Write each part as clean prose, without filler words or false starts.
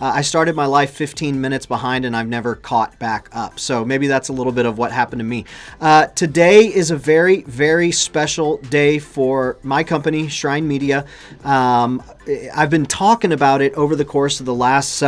I started my life 15 minutes behind and I've never caught back up. So maybe that's a little bit of what happened to me. Today is a very, very special day for my company, Shrine Media. I've been talking about it over the course of the last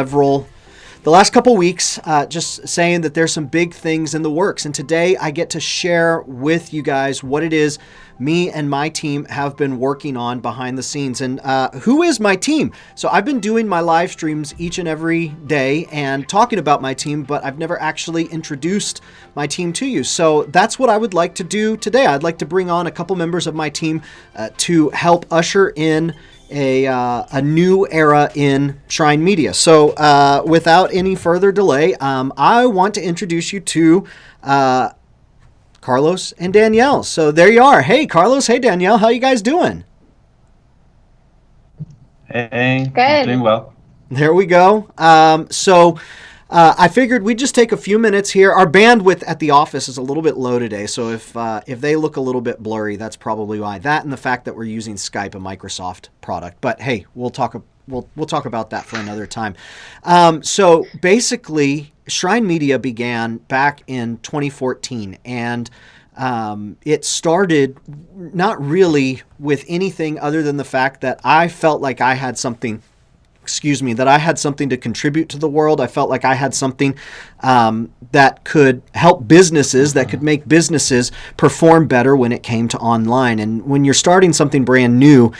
couple weeks, just saying that there's some big things in the works. And today I get to share with you guys what it is me and my team have been working on behind the scenes. And who is my team? So I've been doing my live streams each and every day and talking about my team, but I've never actually introduced my team to you. So that's what I would like to do today. I'd like to bring on a couple members of my team to help usher in a new era in Shrine Media. So without any further delay, I want to introduce you to Carlos and Danielle. So there you are. Hey, Carlos. Hey, Danielle. How you guys doing? Hey, I'm Good. doing well. There we go. I figured we'd just take a few minutes here. Our bandwidth at the office is a little bit low today, so if they look a little bit blurry, that's probably why. That and the fact that we're using Skype, a Microsoft product. But hey, we'll talk about that for another time. So basically, Shrine Media began back in 2014, and it started not really with anything other than the fact that I felt like I had something to contribute to the world. I felt like I had something that could help businesses, that could make businesses perform better when it came to online. And when you're starting something brand new,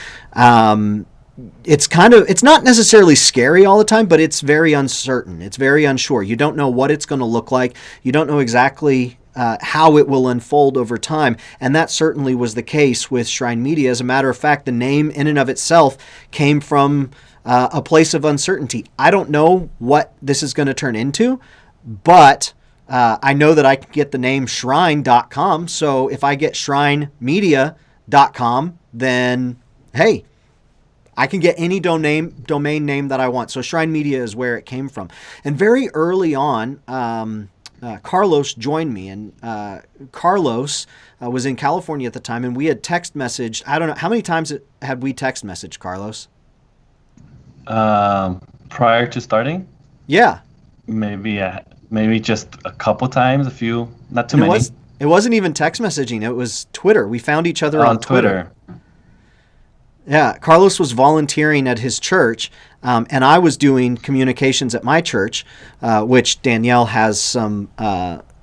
it's not necessarily scary all the time, but it's very uncertain. It's very unsure. You don't know what it's going to look like. You don't know exactly how it will unfold over time. And that certainly was the case with Shrine Media. As a matter of fact, the name in and of itself came from a place of uncertainty. I don't know what this is going to turn into, but I know that I can get the name shrine.com. So if I get shrinemedia.com, then hey, I can get any domain name that I want. So Shrine Media is where it came from. And very early on, Carlos joined me, and Carlos was in California at the time, and we had text messaged. I don't know how many times had we text messaged, Carlos? Prior to starting, Yeah. maybe just a couple times, a few, not too And many. it wasn't even text messaging. It was Twitter. We found each other on Twitter. Yeah. Carlos was volunteering at his church, and I was doing communications at my church, which Danielle has some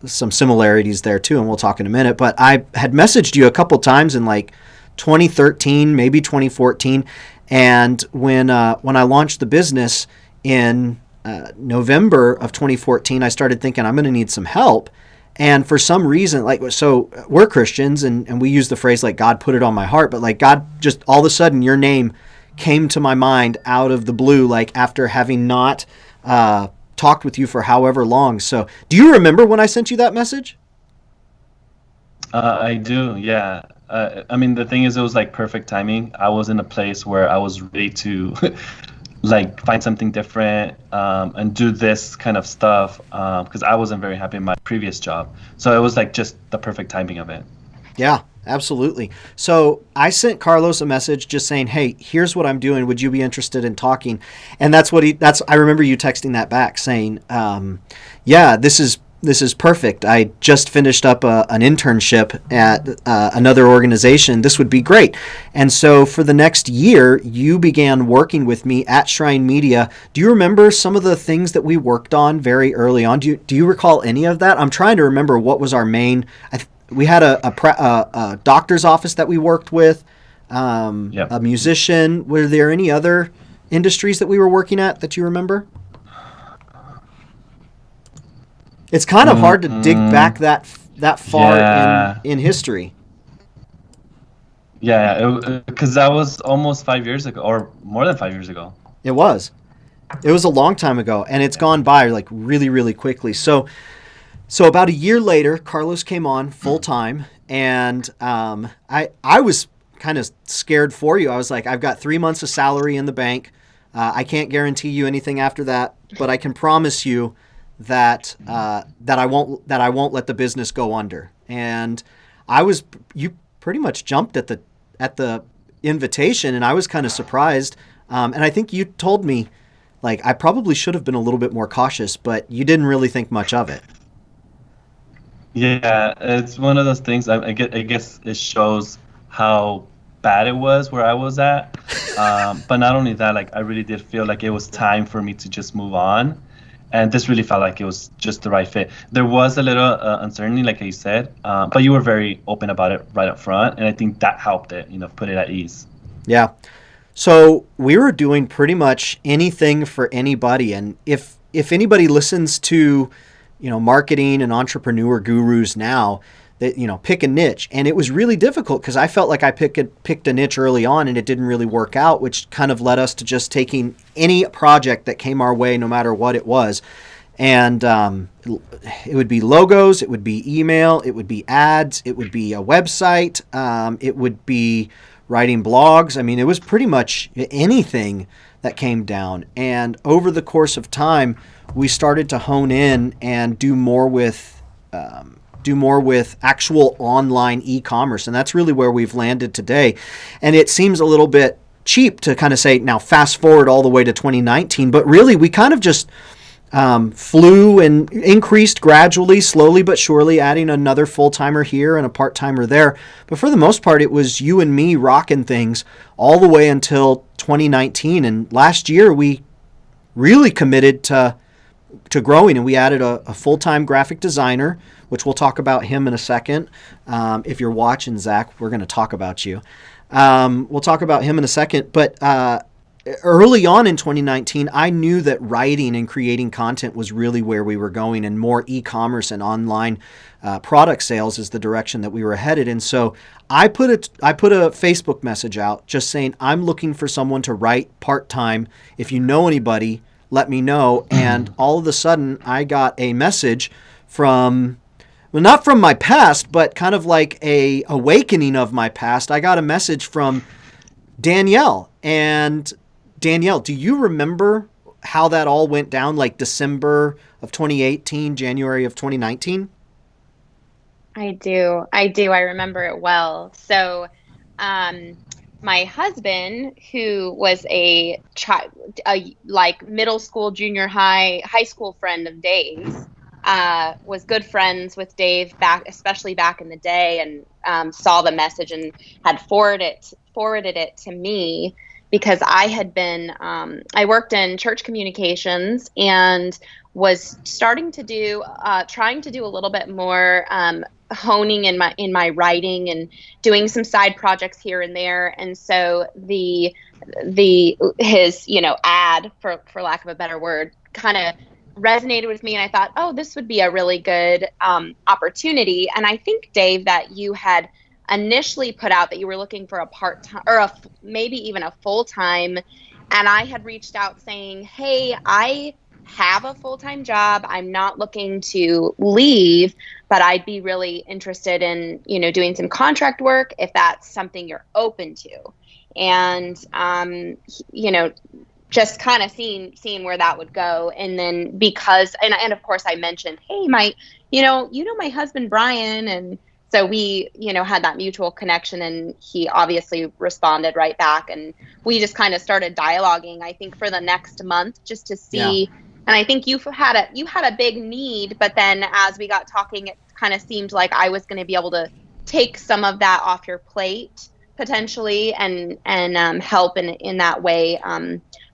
similarities there too, and we'll talk in a minute. But I had messaged you a couple times in like 2013, maybe 2014. And when I launched the business in November of 2014, I started thinking I'm going to need some help. And for some reason, so we're Christians, and we use the phrase like God put it on my heart, but like God just all of a sudden your name came to my mind out of the blue, like after having not talked with you for however long. So do you remember when I sent you that message? I do, yeah. I mean, the thing is, it was like perfect timing. I was in a place where I was ready to like find something different and do this kind of stuff because I wasn't very happy in my previous job. So it was like just the perfect timing of it. Yeah, absolutely. So I sent Carlos a message just saying, "Hey, here's what I'm doing. Would you be interested in talking?" And I remember you texting that back saying, "Yeah, this is perfect. I just finished up an internship at another organization. This would be great." And so for the next year, you began working with me at Shrine Media. Do you remember some of the things that we worked on very early on? Do you recall any of that? I'm trying to remember what was our main. We had a doctor's office that we worked with, Yep. a musician. Were there any other industries that we were working at that you remember? It's kind of hard to dig back that far Yeah. in history. Yeah, because that was almost 5 years ago, or more than 5 years ago. It was. It was a long time ago, and it's gone by like really, really quickly. So about a year later, Carlos came on full time, and I was kind of scared for you. I was like, I've got 3 months of salary in the bank. I can't guarantee you anything after that, but I can promise you that I won't let the business go under. And you pretty much jumped at the invitation, and I was kind of surprised. And I think you told me like I probably should have been a little bit more cautious, but you didn't really think much of it. Yeah, it's one of those things. I guess it shows how bad it was where I was at. But not only that, like I really did feel like it was time for me to just move on, and this really felt like it was just the right fit. There was a little uncertainty, like you said, but you were very open about it right up front, and I think that helped it, put it at ease. Yeah. So we were doing pretty much anything for anybody, and if anybody listens to, marketing and entrepreneur gurus now, that pick a niche, and it was really difficult because I felt like I picked a niche early on and it didn't really work out, which kind of led us to just taking any project that came our way, no matter what it was. And it would be logos, it would be email, it would be ads, it would be a website, it would be writing blogs. I mean, it was pretty much anything that came down. And over the course of time, we started to hone in and do more with actual online e-commerce, and that's really where we've landed today. And it seems a little bit cheap to kind of say now fast forward all the way to 2019, but really we kind of just flew and increased gradually, slowly but surely, adding another full-timer here and a part-timer there. But for the most part, it was you and me rocking things all the way until 2019. And last year, we really committed to growing, and we added a full-time graphic designer, which we'll talk about him in a second. If you're watching, Zach, we're going to talk about you. We'll talk about him in a second. But early on in 2019, I knew that writing and creating content was really where we were going, and more e-commerce and online product sales is the direction that we were headed. And so I put a Facebook message out just saying, I'm looking for someone to write part-time. If you know anybody, let me know. And all of a sudden, I got a message from, well, not from my past, but kind of like a awakening of my past. I got a message from Danielle. And Danielle, do you remember how that all went down, like December of 2018, January of 2019? I do. I remember it well. So, my husband, who was a like middle school, junior high school friend of Dave's, was good friends with Dave especially back in the day, and saw the message and had forwarded it to me because I had been I worked in church communications and was starting to trying to do a little bit more honing in my writing and doing some side projects here and there. And so his ad, for lack of a better word, kind of resonated with me, and I thought, oh, this would be a really good opportunity. And I think, Dave, that you had initially put out that you were looking for a part-time or maybe even a full-time, and I had reached out saying, hey, I have a full-time job. I'm not looking to leave, but I'd be really interested in, doing some contract work if that's something you're open to. And, just kind of seeing where that would go. And then and of course I mentioned, hey, my husband, Brian. And so we, had that mutual connection, and he obviously responded right back. And we just kind of started dialoguing, I think, for the next month just to see. Yeah. And I think you had a big need, but then as we got talking, it kind of seemed like I was going to be able to take some of that off your plate potentially and help in that way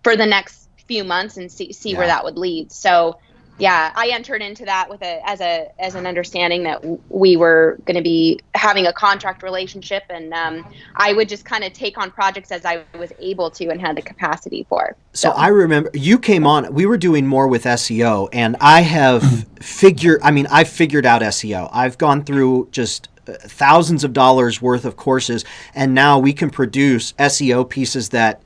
for the next few months and see where that would lead. So yeah, I entered into that with as an understanding that we were going to be having a contract relationship, and I would just kind of take on projects as I was able to and had the capacity for. So I remember you came on, we were doing more with SEO, and I have figured out SEO. I've gone through just thousands of dollars worth of courses, and now we can produce SEO pieces that,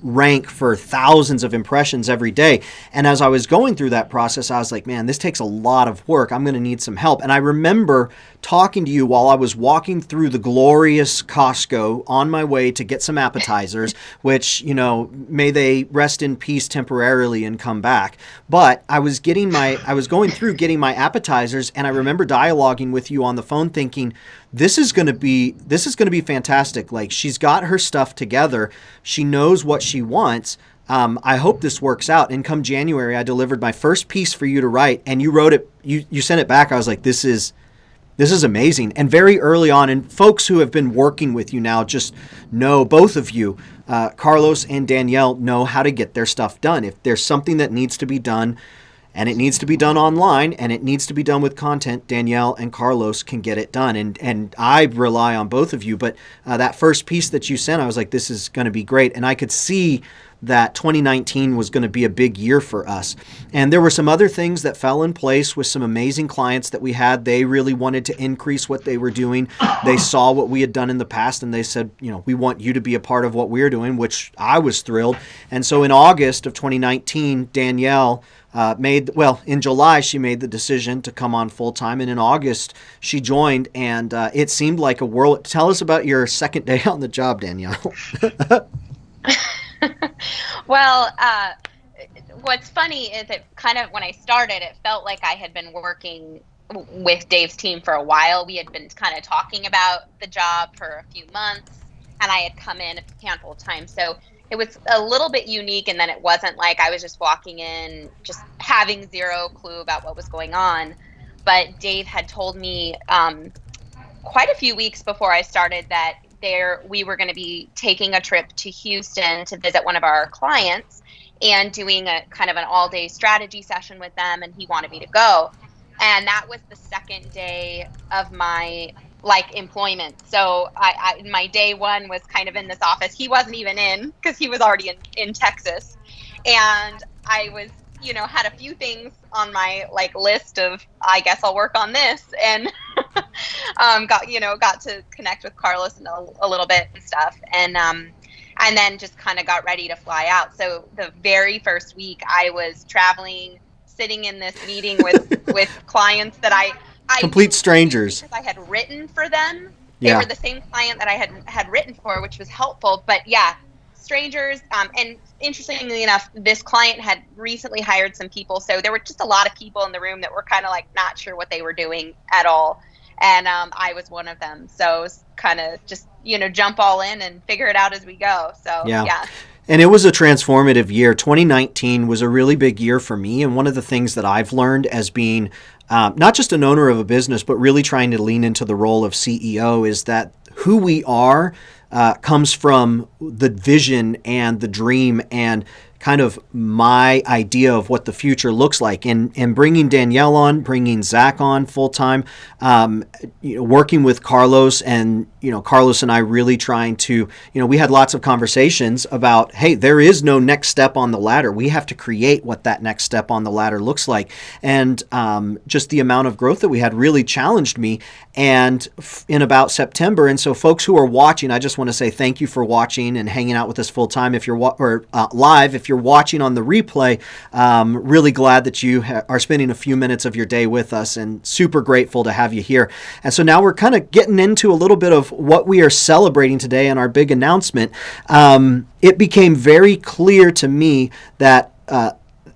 rank for thousands of impressions every day. And as I was going through that process, I was like, man, this takes a lot of work. I'm going to need some help. And I remember talking to you while I was walking through the glorious Costco on my way to get some appetizers, which, may they rest in peace temporarily and come back. But I was going through getting my appetizers, and I remember dialoguing with you on the phone thinking, this is going to be fantastic. Like, she's got her stuff together. She knows what she wants. I hope this works out. And come January, I delivered my first piece for you to write, and you wrote it. You sent it back. I was like, this is amazing. And very early on, and folks who have been working with you now just know, both of you, Carlos and Danielle, know how to get their stuff done. If there's something that needs to be done, and it needs to be done online, and it needs to be done with content, Danielle and Carlos can get it done. And I rely on both of you. But that first piece that you sent, I was like, this is going to be great. And I could see that 2019 was going to be a big year for us. And there were some other things that fell in place with some amazing clients that we had. They really wanted to increase what they were doing. They saw what we had done in the past, and they said, we want you to be a part of what we're doing, which I was thrilled. And so in August of 2019, Danielle in July, she made the decision to come on full time. And in August, she joined, and it seemed like a whirl. Tell us about your second day on the job, Danielle. Well, what's funny is it kind of, when I started, it felt like I had been working with Dave's team for a while. We had been kind of talking about the job for a few months, and I had come in a handful of times. So it was a little bit unique, and then it wasn't like I was just walking in, just having zero clue about what was going on. But Dave had told me quite a few weeks before I started that we were going to be taking a trip to Houston to visit one of our clients and doing a kind of an all-day strategy session with them, and he wanted me to go. And that was the second day of my employment. So my day one was kind of in this office. He wasn't even in, because he was already in Texas. And I was, had a few things on my list of, I guess I'll work on this, and got to connect with Carlos a little bit and stuff. And then just kind of got ready to fly out. So the very first week I was traveling, sitting in this meeting with clients that I complete strangers, because I had written for them. They Yeah. were the same client that I had written for, which was helpful. But yeah, strangers. And interestingly enough, this client had recently hired some people, so there were just a lot of people in the room that were kind of not sure what they were doing at all. And I was one of them. So it was kind of just jump all in and figure it out as we go. So yeah. And it was a transformative year. 2019 was a really big year for me. And one of the things that I've learned as being not just an owner of a business, but really trying to lean into the role of CEO is that who we are comes from the vision and the dream and kind of my idea of what the future looks like. And bringing Danielle on, bringing Zach on full time, working with Carlos, and Carlos and I really trying to, we had lots of conversations about, hey, there is no next step on the ladder. We have to create what that next step on the ladder looks like. And just the amount of growth that we had really challenged me. And in about September, and so folks who are watching, I just want to say thank you for watching and hanging out with us full time. If you're live, if you're watching on the replay, really glad that you are spending a few minutes of your day with us, and super grateful to have you here. And so now we're kind of getting into a little bit of what we are celebrating today in our big announcement. It became very clear to me that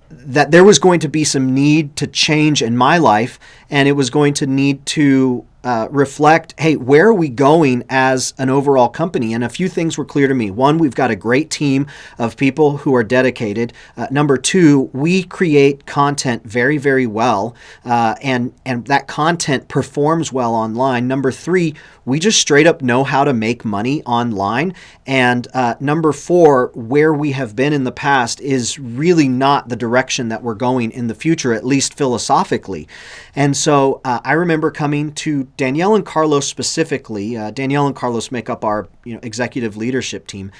there was going to be some need to change in my life, and it was going to need to reflect, hey, where are we going as an overall company? And a few things were clear to me. One, we've got a great team of people who are dedicated. Number two, we create content very, very well, and that content performs well online. Number three, we just straight up know how to make money online. And number four, where we have been in the past is really not the direction that we're going in the future, at least philosophically. And so I remember coming to Danielle and Carlos specifically. Danielle and Carlos make up our executive leadership team,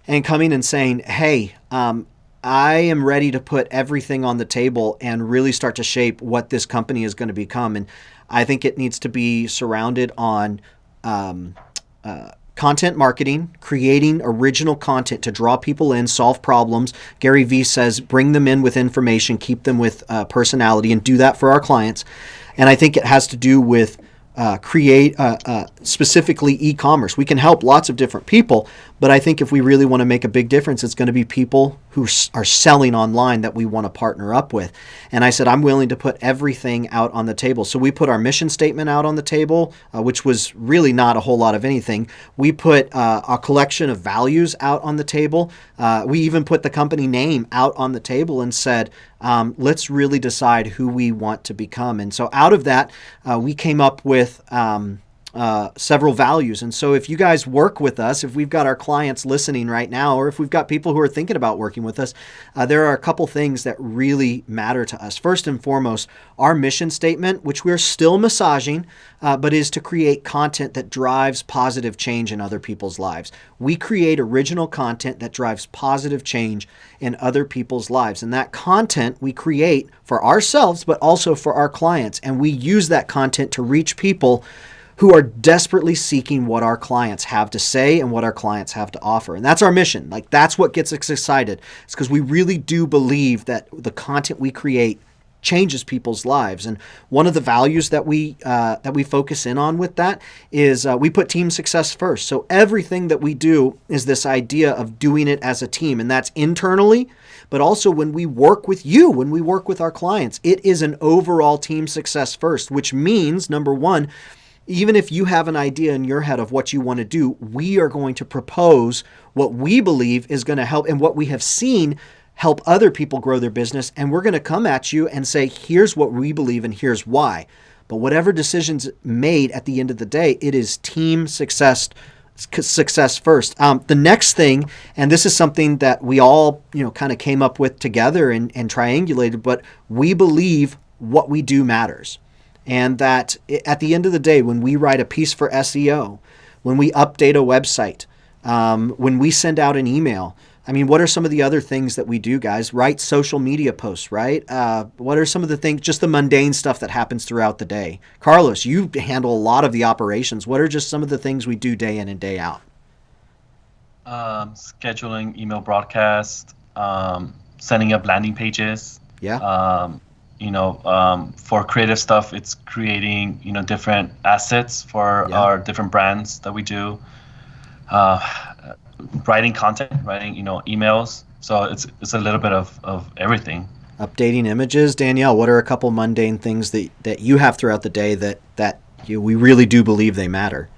and coming and saying, hey, I am ready to put everything on the table and really start to shape what this company is going to become. And I think it needs to be surrounded on content marketing, creating original content to draw people in, solve problems. Gary Vee says, bring them in with information, keep them with personality, and do that for our clients. And I think it has to do with specifically e-commerce. We can help lots of different people, But I think if we really want to make a big difference, it's going to be people who are selling online that we want to partner up with. And I said, I'm willing to put everything out on the table. So we put our mission statement out on the table, which was really not a whole lot of anything. We put a collection of values out on the table. We even put the company name out on the table and said, let's really decide who we want to become. And so out of that, we came up with several values. And so if you guys work with us, if we've got our clients listening right now, or if we've got people who are thinking about working with us, there are a couple things that really matter to us. First and foremost, our mission statement, which we're still massaging, but is to create content that drives positive change in other people's lives. We create original content that drives positive change in other people's lives. And that content we create for ourselves, but also for our clients. And we use that content to reach people who are desperately seeking what our clients have to say and what our clients have to offer. And that's our mission. Like, that's what gets us excited. It's because we really do believe that the content we create changes people's lives. And one of the values that we focus in on with that is we put team success first. So everything that we do is this idea of doing it as a team, and that's internally, but also when we work with you, when we work with our clients, it is an overall team success first, which means, number one, even if you have an idea in your head of what you want to do, we are going to propose what we believe is going to help and what we have seen help other people grow their business. And we're going to come at you and say, here's what we believe and here's why. But whatever decisions made at the end of the day, it is team success first. The next thing, and this is something that we all kind of came up with together and triangulated, but we believe what we do matters. And that at the end of the day, when we write a piece for SEO, when we update a website, when we send out an email, I mean, what are some of the other things that we do, guys? Write social media posts, right? What are some of the things, just the mundane stuff that happens throughout the day? Carlos, you handle a lot of the operations. What are just some of the things we do day in and day out? Scheduling email broadcasts, setting up landing pages. Yeah. For creative stuff, it's creating, different assets for our different brands that we do. Writing content, emails. So it's a little bit of everything. Updating images. Danielle, what are a couple mundane things that you have throughout the day that we really do believe they matter?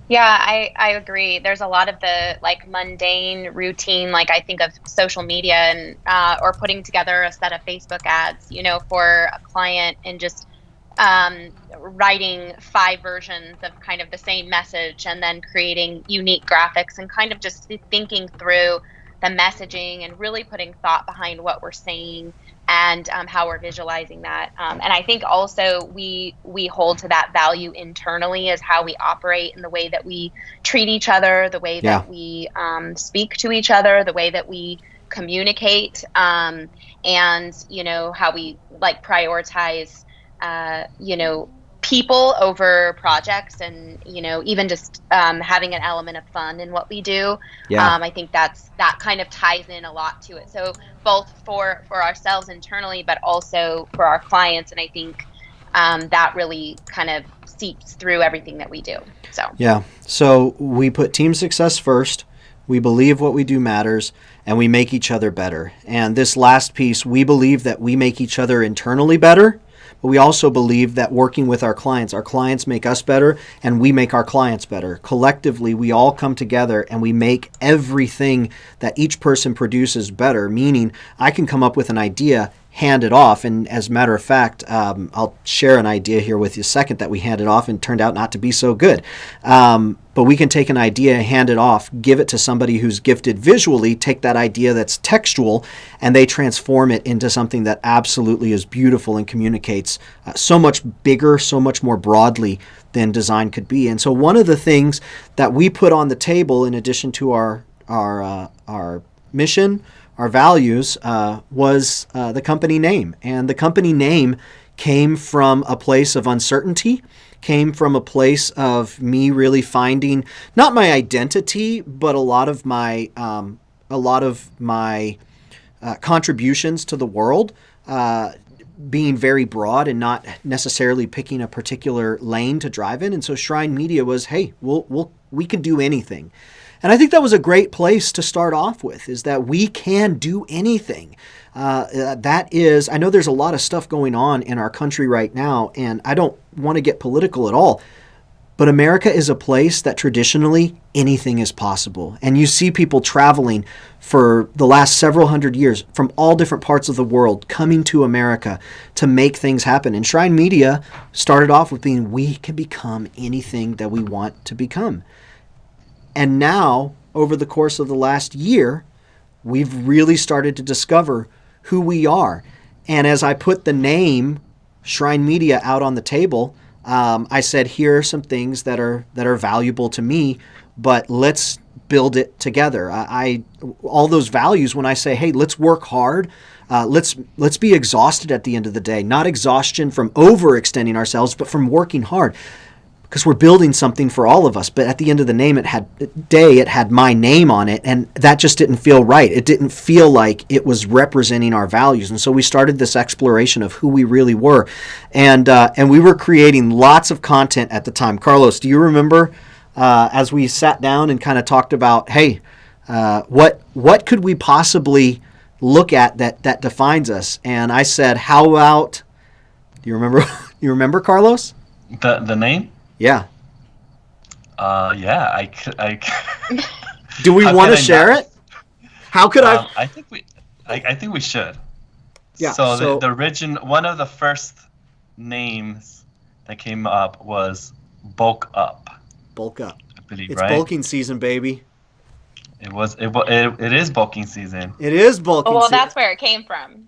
Yeah, I agree. There's a lot of the mundane routine, I think of social media and or putting together a set of Facebook ads, for a client, and just writing 5 versions of kind of the same message and then creating unique graphics and kind of just thinking through the messaging and really putting thought behind what we're saying and how we're visualizing that. And I think also we hold to that value internally as how we operate and the way that we treat each other, the way that we speak to each other, the way that we communicate, and, how we prioritize, people over projects, and even just having an element of fun in what we do. I think that kind of ties in a lot to it, so both for ourselves internally but also for our clients, and I think that really kind of seeps through everything that we do. So we put team success first, we believe what we do matters, and we make each other better. And this last piece, we believe that we make each other internally better, but we also believe that working with our clients make us better, and we make our clients better. Collectively, we all come together and we make everything that each person produces better, meaning I can come up with an idea, hand it off, and as a matter of fact, I'll share an idea here with you a second that we handed off and turned out not to be so good. But we can take an idea, hand it off, give it to somebody who's gifted visually, take that idea that's textual, and they transform it into something that absolutely is beautiful and communicates so much bigger, so much more broadly than design could be. And so one of the things that we put on the table, in addition to our mission, our values, was the company name. And the company name came from a place of uncertainty, came from a place of me really finding not my identity, but a lot of my contributions to the world being very broad and not necessarily picking a particular lane to drive in. And so Shrine Media was, hey, we can do anything. And I think that was a great place to start off with, is that we can do anything. That is, I know there's a lot of stuff going on in our country right now, and I don't want to get political at all, but America is a place that traditionally anything is possible. And you see people traveling for the last several hundred years from all different parts of the world coming to America to make things happen. And Shrine Media started off with being, we can become anything that we want to become. And now, over the course of the last year, we've really started to discover who we are. And as I put the name Shrine Media out on the table, I said, here are some things that are valuable to me, but let's build it together. All those values, when I say, hey, let's work hard, let's be exhausted at the end of the day, not exhaustion from overextending ourselves, but from working hard. Because we're building something for all of us, but at the end of the day, it had my name on it, and that just didn't feel right. It didn't feel like it was representing our values, and so we started this exploration of who we really were, and we were creating lots of content at the time. Carlos, do you remember as we sat down and kind of talked about, hey, what could we possibly look at that defines us? And I said, how about? Do you remember? You remember, Carlos? The name? Yeah. Yeah, I Do we want to share it? How could I? I think we should. Yeah. So the original, one of the first names that came up was Bulk Up. Bulk Up. I believe, It's right? bulking season, baby. It is bulking season. It is bulking Well, season. that's where it came from.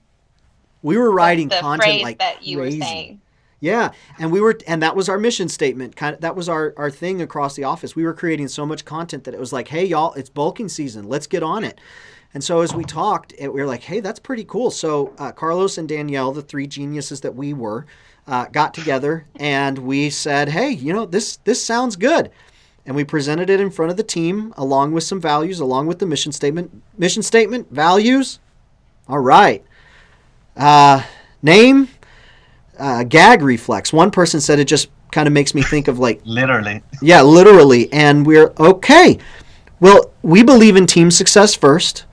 We were writing The content phrase like that you crazy. were saying. Yeah, and that was our mission statement. That was our thing across the office. We were creating so much content that it was like, hey, y'all, it's bulking season. Let's get on it. And so as we talked, we were like, hey, that's pretty cool. So Carlos and Danielle, the three geniuses that we were, got together and we said, hey, this sounds good. And we presented it in front of the team along with some values, along with the mission statement. Mission statement, values. All right. Name. Gag reflex. One person said it just kind of makes me think of like Literally. Yeah, literally. And we're okay. Well, we believe in team success first.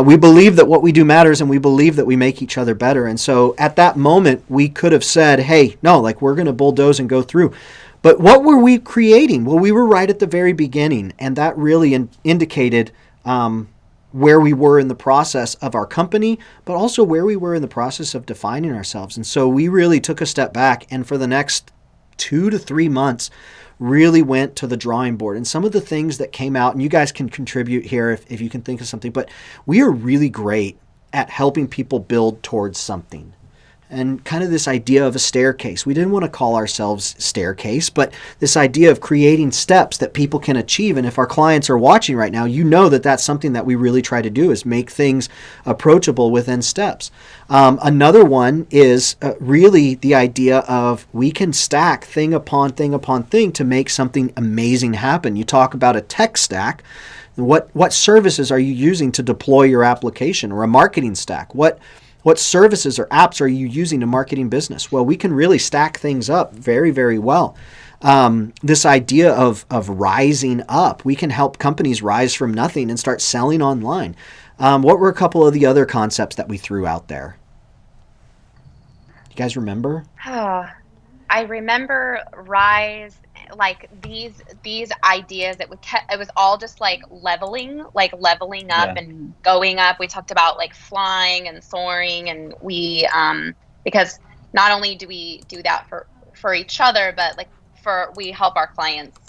We believe that what we do matters, and we believe that we make each other better. And so at that moment, we could have said, hey, no, like we're going to bulldoze and go through. But what were we creating? Well, we were right at the very beginning, and that really indicated where we were in the process of our company, but also where we were in the process of defining ourselves. And so we really took a step back, and for the next 2 to 3 months, really went to the drawing board. And some of the things that came out, and you guys can contribute here if you can think of something, but we are really great at helping people build towards something. And kind of this idea of a staircase. We didn't want to call ourselves staircase, but this idea of creating steps that people can achieve. And if our clients are watching right now, you know that that's something that we really try to do, is make things approachable within steps. Another one is really the idea of we can stack thing upon thing upon thing to make something amazing happen. You talk about a tech stack. What services are you using to deploy your application, or a marketing stack? What services or apps are you using to marketing business? Well, we can really stack things up very, very well. This idea of rising up, we can help companies rise from nothing and start selling online. What were a couple of the other concepts that we threw out there? You guys remember? I remember rise, like these ideas that it was all just like leveling up and going up. We talked about like flying and soaring, and we because not only do we do that for each other, but like we help our clients,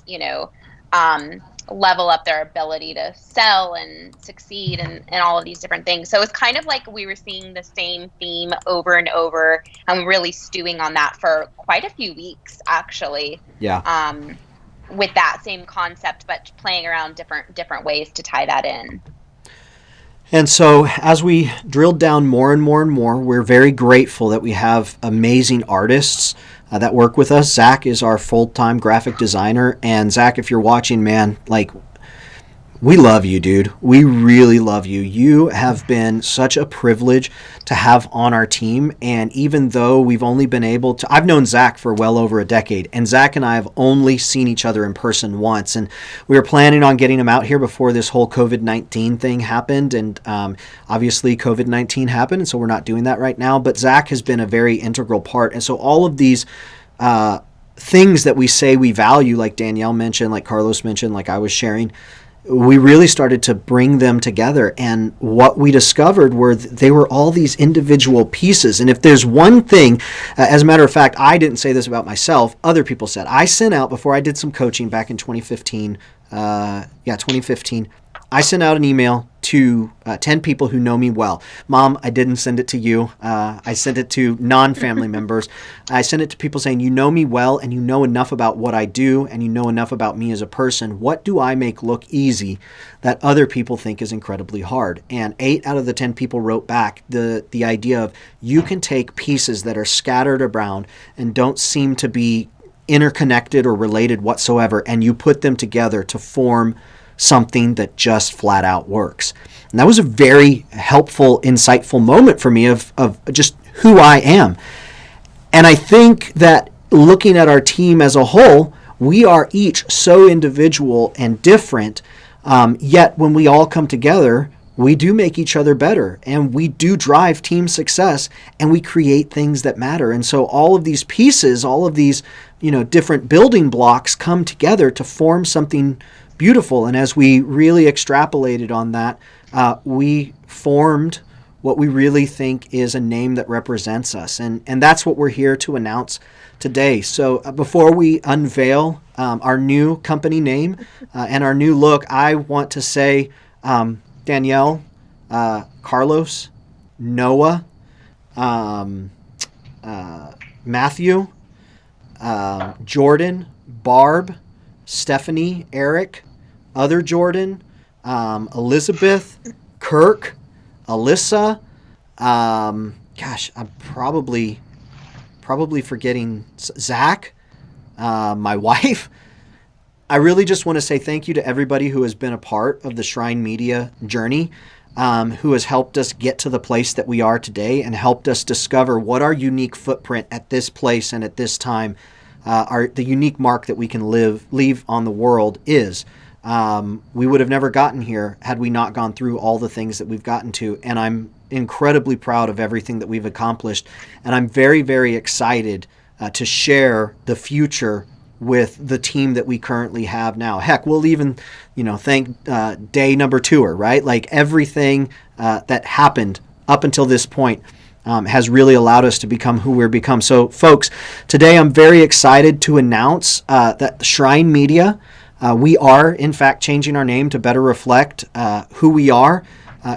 level up their ability to sell and succeed and all of these different things. So it's kind of like we were seeing the same theme over and over, and really stewing on that for quite a few weeks, actually. Yeah. With that same concept, but playing around different ways to tie that in. And so as we drilled down more and more and more, we're very grateful that we have amazing artists that work with us. Zach is our full-time graphic designer. And Zach, if you're watching, man, like We love you, dude. We really love you. You have been such a privilege to have on our team. And even though we've only been able to, I've known Zach for well over a decade, and Zach and I have only seen each other in person once. And we were planning on getting him out here before this whole COVID-19 thing happened. And obviously COVID-19 happened, and so we're not doing that right now. But Zach has been a very integral part. And so all of these things that we say we value, like Danielle mentioned, like Carlos mentioned, like I was sharing, we really started to bring them together. And what we discovered were they were all these individual pieces. And if there's one thing, as a matter of fact, I didn't say this about myself, other people said, I sent out, before I did some coaching back in 2015, 2015, I sent out an email to 10 people who know me well. Mom, I didn't send it to you. I sent it to non-family members. I sent it to people saying, you know me well, and you know enough about what I do, and you know enough about me as a person. What do I make look easy that other people think is incredibly hard? And 8 out of the 10 people wrote back the idea of, you can take pieces that are scattered around and don't seem to be interconnected or related whatsoever, and you put them together to form something that just flat out works. And that was a very helpful, insightful moment for me of just who I am. And I think that looking at our team as a whole, we are each so individual and different, yet when we all come together, we do make each other better, and we do drive team success, and we create things that matter. And so all of these pieces, all of these, different building blocks come together to form something beautiful. And as we really extrapolated on that, we formed what we really think is a name that represents us. And that's what we're here to announce today. So before we unveil our new company name and our new look, I want to say, Danielle, Carlos, Noah, Matthew, Jordan, Barb, Stephanie, Eric, other Jordan, Elizabeth, Kirk, Alyssa. Gosh, I'm probably forgetting Zach, my wife. I really just want to say thank you to everybody who has been a part of the Shrine Media journey, who has helped us get to the place that we are today and helped us discover what our unique footprint at this place and at this time, the unique mark that we can leave on the world is. We would have never gotten here had we not gone through all the things that we've gotten to. And I'm incredibly proud of everything that we've accomplished. And I'm very, very excited to share the future with the team that we currently have now. Heck, we'll even, thank day number 2, right? Like everything that happened up until this point has really allowed us to become who we're become. So folks, today I'm very excited to announce that Shrine Media, we are in fact changing our name to better reflect who we are,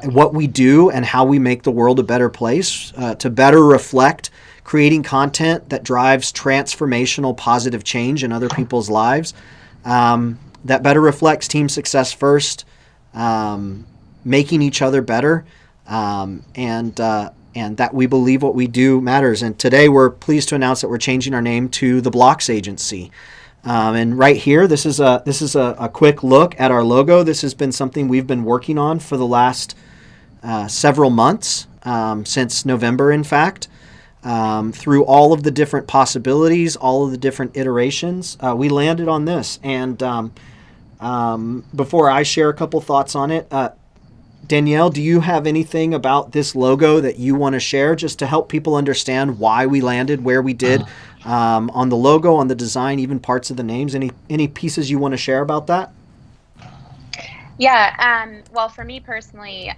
what we do, and how we make the world a better place, to better reflect creating content that drives transformational positive change in other people's lives, that better reflects team success first, making each other better, and that we believe what we do matters. And today we're pleased to announce that we're changing our name to The Blocks Agency. And right here, this is a quick look at our logo. This has been something we've been working on for the last several months, since November, in fact. Through all of the different possibilities, all of the different iterations, we landed on this. And before I share a couple thoughts on it, Danielle, do you have anything about this logo that you want to share just to help people understand why we landed where we did on the logo, on the design, even parts of the names? Any pieces you want to share about that? Yeah. Well, for me personally,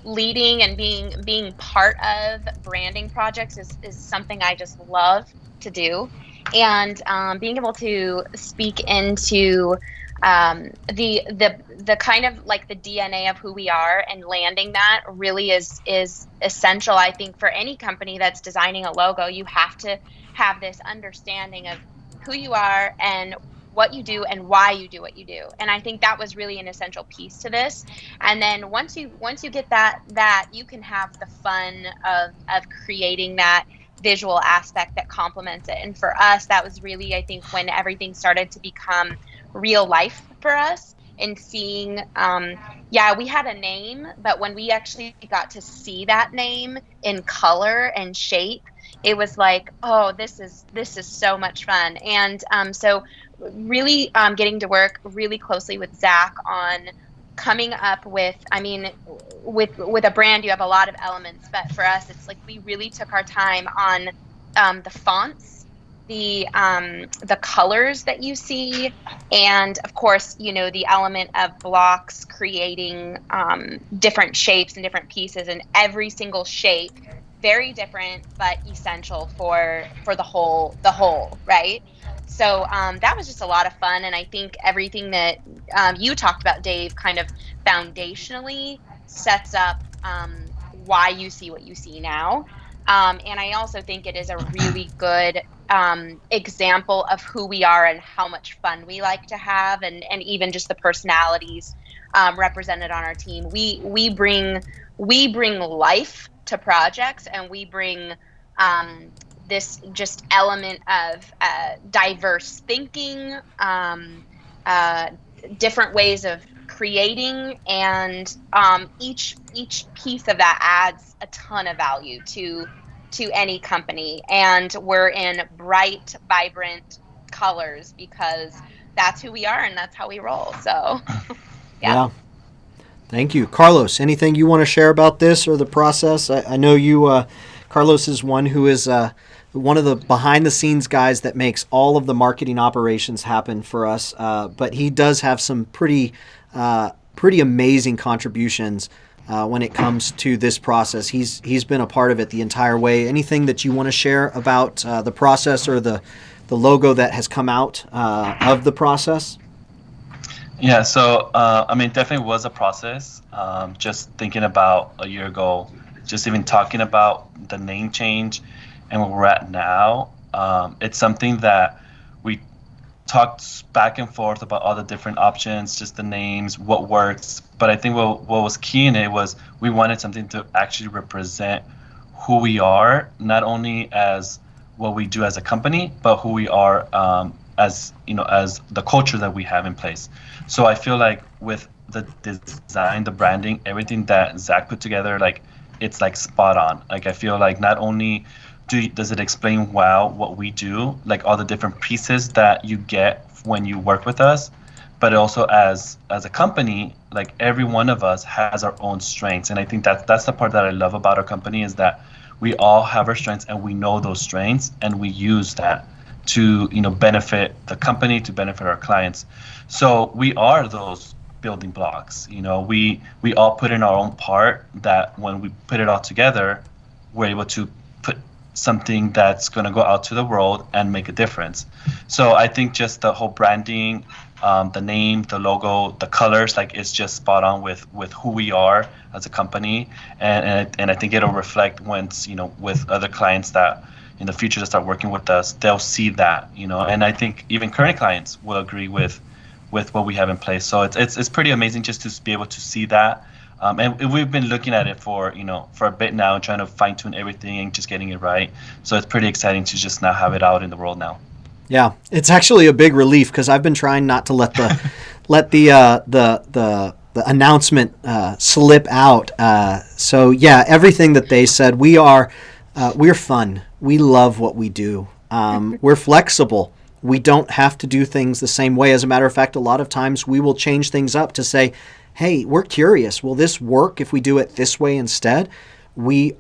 leading and being part of branding projects is something I just love to do, and being able to speak into the kind of like the DNA of who we are and landing that really is essential. I think for any company that's designing a logo, you have to have this understanding of who you are and what you do and why you do what you do. And I think that was really an essential piece to this. And then once you get that you can have the fun of creating that visual aspect that complements it. And for us, that was really, I think, when everything started to become real life for us. and seeing, yeah, we had a name, but when we actually got to see that name in color and shape, it was like, oh, this is so much fun. And so really getting to work really closely with Zach on coming up with, I mean, with a brand, you have a lot of elements, but for us, it's like we really took our time on the fonts, the colors that you see, and of course, you know, the element of blocks creating different shapes and different pieces, and every single shape very different but essential for the whole, right? So that was just a lot of fun, and I think everything that you talked about, Dave, kind of foundationally sets up why you see what you see now. And I also think it is a really good example of who we are and how much fun we like to have, and even just the personalities represented on our team. We bring life to projects, and we bring this just element of diverse thinking, different ways of creating, and each piece of that adds a ton of value to any company. And we're in bright, vibrant colors because that's who we are and that's how we roll. So yeah. Thank you. Carlos, anything you want to share about this or the process? I know you, Carlos is one who is one of the behind-the-scenes guys that makes all of the marketing operations happen for us, but he does have some pretty amazing contributions when it comes to this process. He's been a part of it the entire way. Anything that you want to share about the process or the logo that has come out of the process? Yeah, so I mean, definitely was a process. Just thinking about a year ago, just even talking about the name change and where we're at now, it's something that we talked back and forth about all the different options, just the names, what works. But I think what was key in it was we wanted something to actually represent who we are, not only as what we do as a company, but who we are as, you know, as the culture that we have in place. So I feel like with the design, the branding, everything that Zach put together, like it's like spot on. Like I feel like not only does it explain well what we do, like all the different pieces that you get when you work with us, but also as a company, like every one of us has our own strengths. And I think that's the part that I love about our company, is that we all have our strengths and we know those strengths and we use that to, you know, benefit the company, to benefit our clients. So we are those building blocks. You know, we all put in our own part, that when we put it all together, we're able to put something that's going to go out to the world and make a difference. So I think just the whole branding, the name, the logo, the colors, like it's just spot on with who we are as a company. And I think it'll reflect once, you know, with other clients that in the future to start working with us, they'll see that, you know. And I think even current clients will agree with what we have in place. So it's pretty amazing just to be able to see that. And we've been looking at it for a bit now, and trying to fine tune everything and just getting it right. So it's pretty exciting to just now have it out in the world now. Yeah, it's actually a big relief, because I've been trying not to let the announcement slip out. So yeah, everything that they said, we're fun. We love what we do. We're flexible. We don't have to do things the same way. As a matter of fact, a lot of times we will change things up to say, hey, we're curious. Will this work if we do it this way instead? We're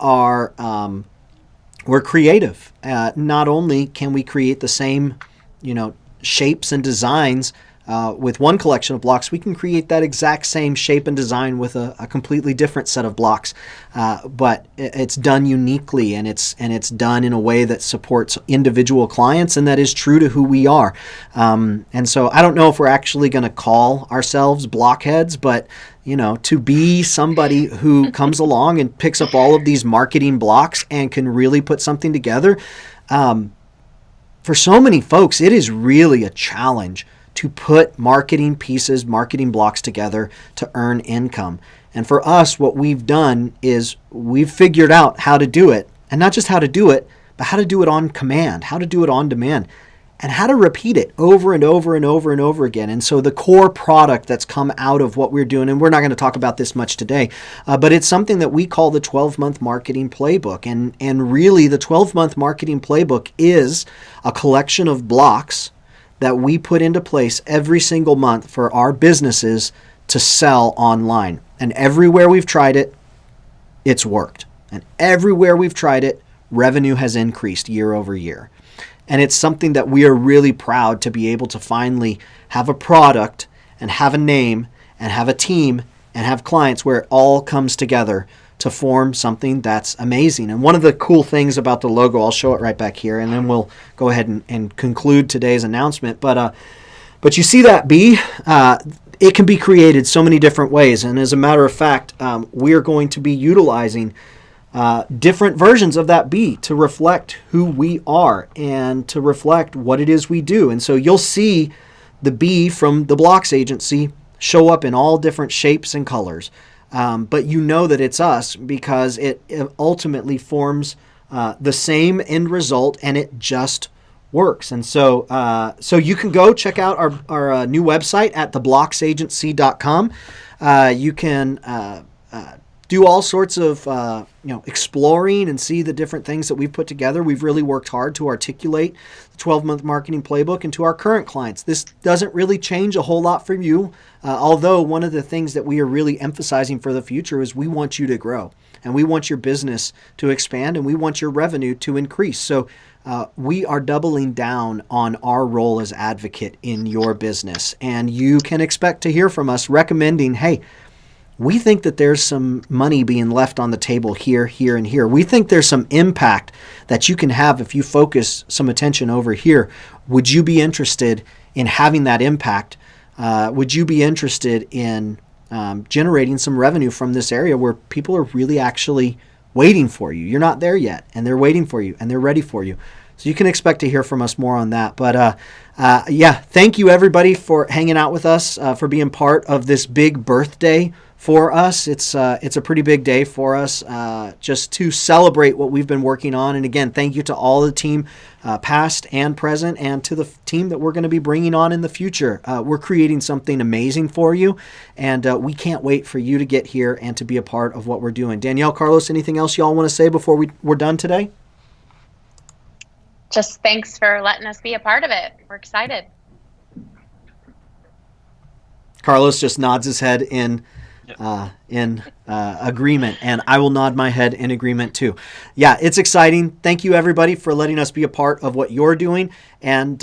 creative. Not only can we create the same, you know, shapes and designs with one collection of blocks, we can create that exact same shape and design with a completely different set of blocks. But it's done uniquely, and it's done in a way that supports individual clients, and that is true to who we are. And so I don't know if we're actually going to call ourselves blockheads, but you know, to be somebody who comes along and picks up all of these marketing blocks and can really put something together. For so many folks, it is really a challenge to put marketing blocks together to earn income. And for us, what we've done is we've figured out how to do it, and not just how to do it, but how to do it on command, how to do it on demand. and how to repeat it over and over and over and over again. And so the core product that's come out of what we're doing, and we're not going to talk about this much today, but it's something that we call the 12-month marketing playbook. And really the 12-month marketing playbook is a collection of blocks that we put into place every single month for our businesses to sell online. And everywhere we've tried it, it's worked. And everywhere we've tried it, revenue has increased year over year. And it's something that we are really proud to be able to finally have a product and have a name and have a team and have clients where it all comes together to form something that's amazing. And one of the cool things about the logo, I'll show it right back here, and then we'll go ahead and conclude today's announcement. But you see that bee? It can be created so many different ways. And as a matter of fact, we're going to be utilizing different versions of that bee to reflect who we are and to reflect what it is we do. And so you'll see the bee from the Blocks Agency show up in all different shapes and colors. But you know that it's us because it ultimately forms the same end result, and it just works. And so you can go check out our new website at theblocksagency.com. You can do all sorts of exploring and see the different things that we've put together. We've really worked hard to articulate the 12-month marketing playbook and to our current clients. This doesn't really change a whole lot for you, although one of the things that we are really emphasizing for the future is we want you to grow, and we want your business to expand, and we want your revenue to increase. So we are doubling down on our role as advocate in your business, and you can expect to hear from us recommending, hey, we think that there's some money being left on the table here, here, and here. We think there's some impact that you can have if you focus some attention over here. Would you be interested in having that impact? Would you be interested in generating some revenue from this area where people are really actually waiting for you? You're not there yet, and they're waiting for you, and they're ready for you. So you can expect to hear from us more on that. But thank you everybody for hanging out with us, for being part of this big birthday for us. It's a pretty big day for us, just to celebrate what we've been working on. And again, thank you to all the team, past and present, and to the team that we're going to be bringing on in the future. We're creating something amazing for you, and we can't wait for you to get here and to be a part of what we're doing. Danielle, Carlos, anything else y'all want to say before we're done today? Just thanks for letting us be a part of it. We're excited. Carlos just nods his head in agreement, and I will nod my head in agreement too. Yeah, it's exciting. Thank you everybody for letting us be a part of what you're doing, and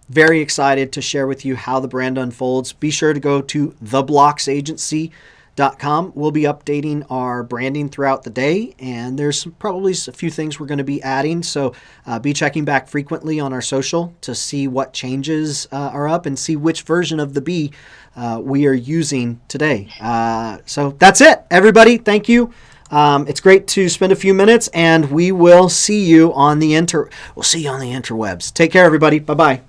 very excited to share with you how the brand unfolds. Be sure to go to theblocksagency.com. We'll be updating our branding throughout the day, and there's probably a few things we're going to be adding. So be checking back frequently on our social to see what changes are up and see which version of the bee we are using today. So that's it, everybody. Thank you. It's great to spend a few minutes, and we will see you on the interwebs. Take care, everybody. Bye-bye.